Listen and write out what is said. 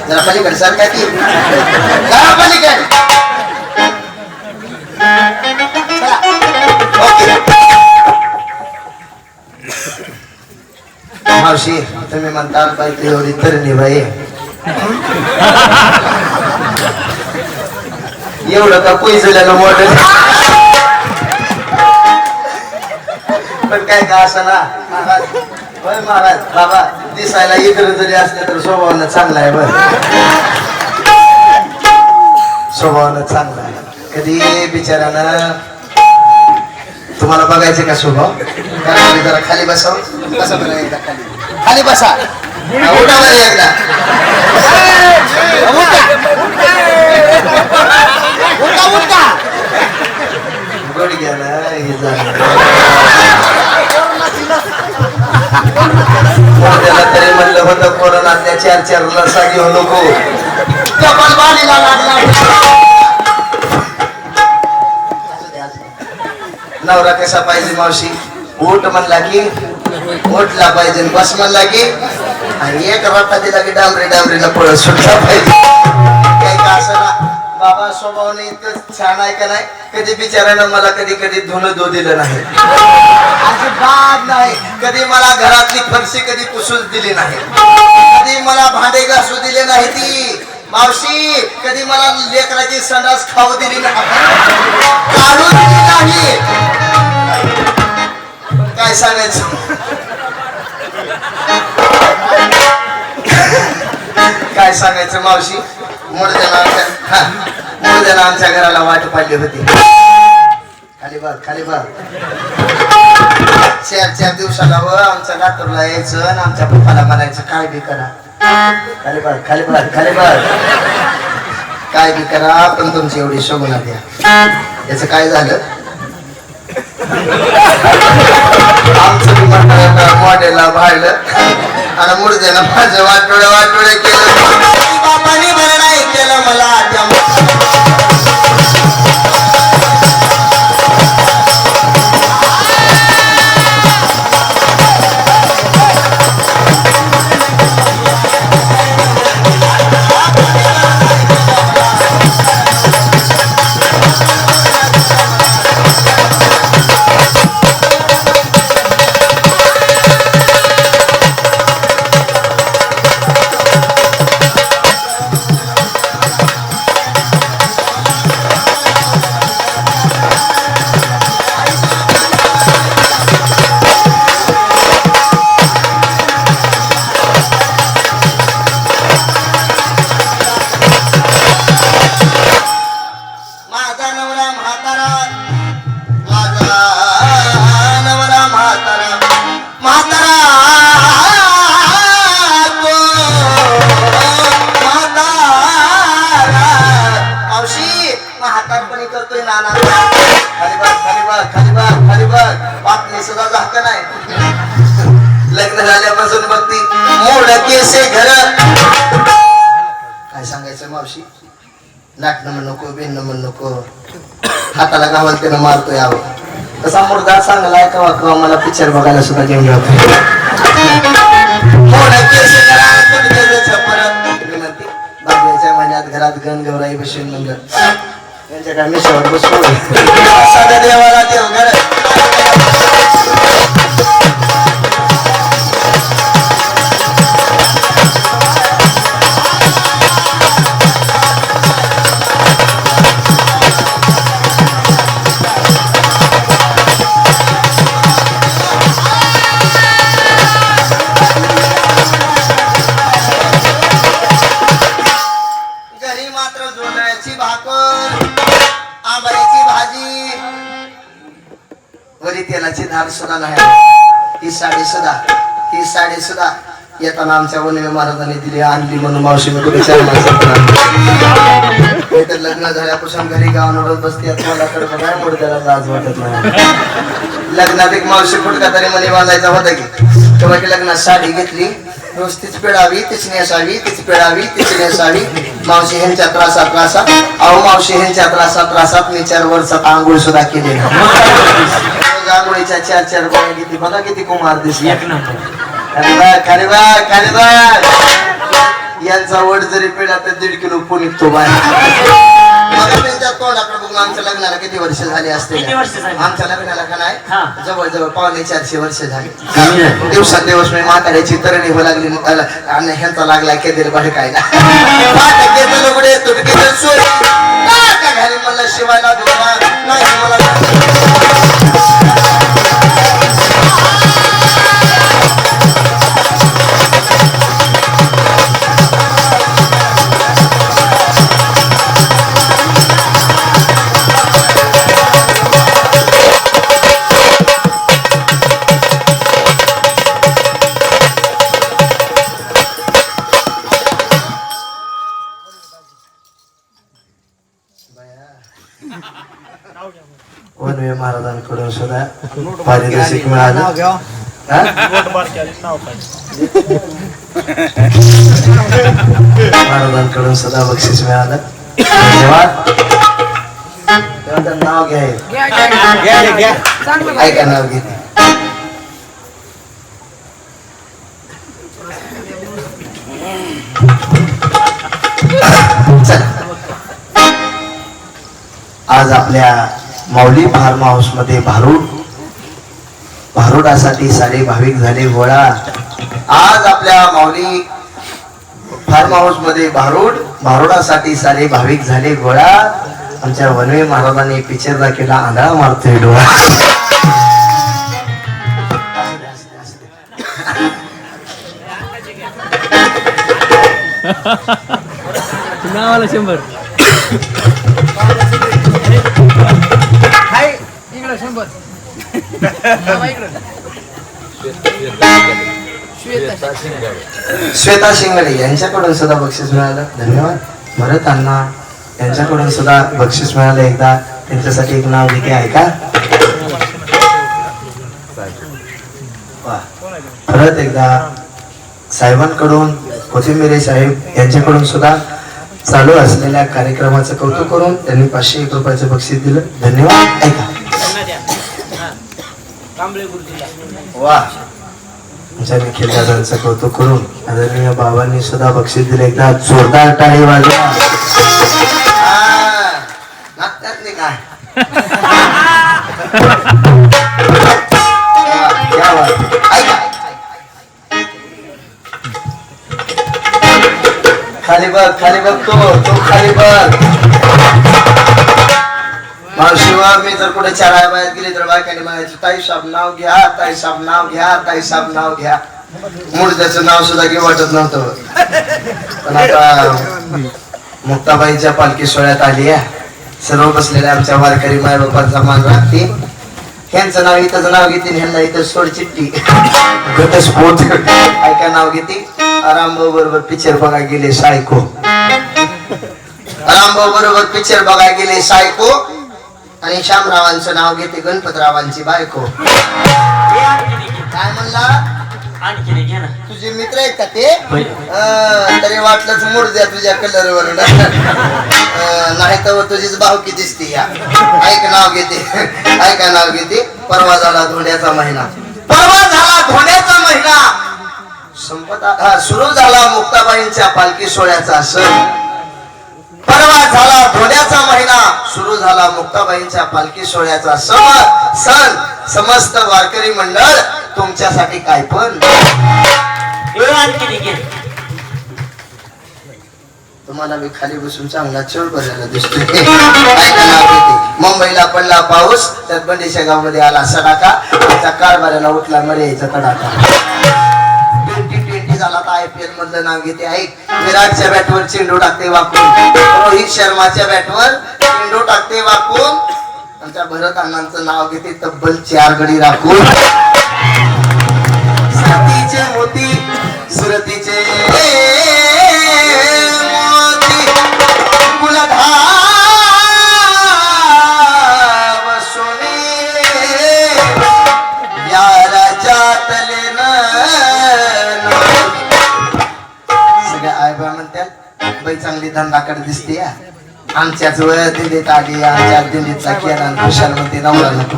जरा पलीकडे सर काय ती जरा पलीकडे ओके मावशी तुम्ही म्हणता बाई एवढी तरणी बाई एवढं का पैसेला मॉडेल पण काय का असं ना महाराज होय महाराज बाबा दिसायला इकडे जरी असले तर स्वभावानं चांगला आहे बरं स्वभावानं चांगला आहे कधी बिचारानं तुम्हाला बघायचं का स्वभाव कारण जरा खाली बसाव बसा बरं एकदा खाली खाली बसा उठा बरं एकदा उठा गोडी घ्या ना हे त्याला तरी म्हणलं होतं कोरोनातल्या 4 लसा घेऊ नको नवरा कसा पाहिजे मावशी उठ म्हणला की उठला पाहिजे बस म्हणला की आणि एक रट्टा दिला की डांबरीला पळत सुटला पाहिजे काही का असं ना बाबा स्वभावाने इतकं छान आहे का नाही कधी बिचारानं मला कधी कधी धुणं धो दिलं नाही अजिबात नाही कधी मला घरातली फरशी कधी पुसून दिली नाही कधी मला भांडे घासू दिले नाही ती मावशी कधी मला लेकराची संडास खाऊ दिली नाही काढू दिली नाही काय सांगायचं काय सांगायचं मावशी मुळद्यानं आमच्या घराला वाट पाडली होती खाली बघ 4 दिवसाला व आमच्या लातूरला यायचं आणि आमच्या पप्पाला म्हणायचं काय बी करा खाली बघ काय बी करा पण तुमची एवढी शोभना द्या याच काय झालं आमचं मॉडेलला भाडलं आणि मुळद्यानं माझं वाटोळे केलं बापाने बरं नाही केलं मला लग्न झाल्यापासून बघती मोड केसे घर काय सांगायचं मावशी नाटणं म्हण नको बेन म्हण नको हाताला गावाल त्यानं मारतो यावं तसा मुर्दा चांगला आहे कवा मला पिक्चर बघायला सुद्धा घेऊन जातो मोड केसे बागवायच्या महिन्यात घरात गण गौराई बसून म्हणलं यांच्या काय मिशावर बसतो सगळ्या देवाला देव घर तेलाची धार सुद्धा नाही ही साडी सुद्धा येताना आमच्या वनवे महाराजांनी दिली आणली म्हणून मावशी मी कुठे 4 माणसं लग्न झाल्यापासून घरी गावावर बसते मला बघाय पुढे त्याला लाज वाटत नाही लग्नात एक मावशी फुटका तरी मनी बांधायचा होता की तेव्हा की लग्नात साडी घेतली रोज तीच पेडावी तीच नेसावी तीच पेडावी तीच नेसावी मावशी ह्यांच्या त्रासात अहो मावशी ह्यांच्या त्रासात मी 4 वर्षात आंघोळ सुद्धा केली आंघोळीच्या 4 गोळ्या किती बघा किती कुमार दिसली यांचा वड जरी पिळा तर 1.5 किलो पोट निघतो बाहेर. मग त्यांच्या तोंडाकडे बघून आमच्या लग्नाला किती वर्ष झाली असते? आमच्या लग्नाला का नाही जवळजवळ 450 वर्ष झाली. दिवसांदिवस मी म्हाताऱ्याची तरणी हो लागली आणि ह्यांचा लागला केदर भडकायला. घाली मला शिवायला नाही मला वनवे महाराजांकडून सुद्धा पारितोषिक मिळालं. महाराजांकडून सुद्धा बक्षीस मिळालं. धन्यवाद. नाव घ्या ऐका नाव घे. आज आपल्या माऊली फार्म हाऊस मध्ये भारुडासाठी सारे भाविक झाले गोळा. आज आपल्या माऊली फार्म हाऊस मध्ये भारुडासाठी सारे भाविक झाले गोळा. आमच्या वनवे महाराजांनी पिक्चर दाखवला आंधळा मारतोय डोळा. नावाला 100 श्वेता शिंगडे यांच्याकडून सुद्धा बक्षीस मिळालं. धन्यवाद. भरत अण्णा यांच्याकडून सुद्धा बक्षीस मिळालं. एकदा त्यांच्यासाठी एक नाव देखील आहे का? परत एकदा साहेबांकडून कोथिंबिरे साहेब यांच्याकडून सुद्धा चालू असलेल्या कार्यक्रमाचं कौतुक करून त्यांनी 501 रुपयाचं बक्षीस दिलं. धन्यवाद. ऐका वा आमच्या निखिल दादांचं कौतुक करून आदरणीय बाबांनी सुद्धा बक्षीस दिलं. एकदा जोरदार टाळी वाजवा. काय खाली बघ तो खाली बघ. मावशीवा मी जर कुठे चाराय बाहेर गेली तर बायकाने म्हणायचं ताई साहेब नाव घ्या, ताई साहेब नाव घ्या, ताई साहेब नाव घ्या. मूर्त्याचं नाव सुद्धा घेऊ वाटत नव्हतं. पण आता मुक्ताबाईच्या पालखी सोहळ्यात आली आहे. सर्व बसलेल्या आमच्या वारकरी माय बापांचा मान राखते. ह्यांचं नाव इथंच नाव घेते, ह्यांना इथं सोड चिठ्ठी घटस्फोट. ऐका नाव घेते. रामभाऊ बरोबर पिक्चर बघायला गेले सायको. रामभाऊ बरोबर पिक्चर बघायला गेले सायको. आणि श्यामरावांचं नाव घेते गणपतरावांची बायको. काय म्हणला? तुझे मित्र आहेत का ते? तरी वाटलंच मूड द्या तुझ्या कलर वर. नाही तर तुझीच भावकी दिसते. या ऐक नाव घेते. ऐका नाव घेते. परवा झाला धोंड्याचा महिना. परवा झाला धोंड्याचा महिना. सुरू झाला मुक्ताबाईंच्या पालखी सोहळ्याचा सण. परवा झाला धोंड्याचा महिना. सुरू झाला मुक्ताबाईंच्या पालखी सोहळ्याचा सण. समस्त वारकरी मंडळ तुमच्यासाठी काय पण. तुम्हाला मी खाली बसून चांगला चोर भरायला दिसतोय. मुंबईला पडला पाऊस, त्यात बंडीच्या गावामध्ये आला सडाका. त्याच्या कारभाराला उठला मर्याचा तडाखा. 2020 झाला तर IPL मधलं नाव घेते. ऐक, विराटच्या बॅटवर चेंडू टाकते वाकून. रोहित शर्माच्या बॅटवर चेंडू टाकते वाकून. आमच्या भरत अण्णांचं नाव घेते तब्बल 4 गडी राखून. सुरतीचे मोती सुरतीचे मोती कुलधाव सोने या राजातले सगळ्या आईबा म्हणतात बाई चांगली धंदाकडे दिसते. आमच्याच दिंडीत आली. आमच्या दिंडीचा केला खुशाल म्हणते नवरा नको.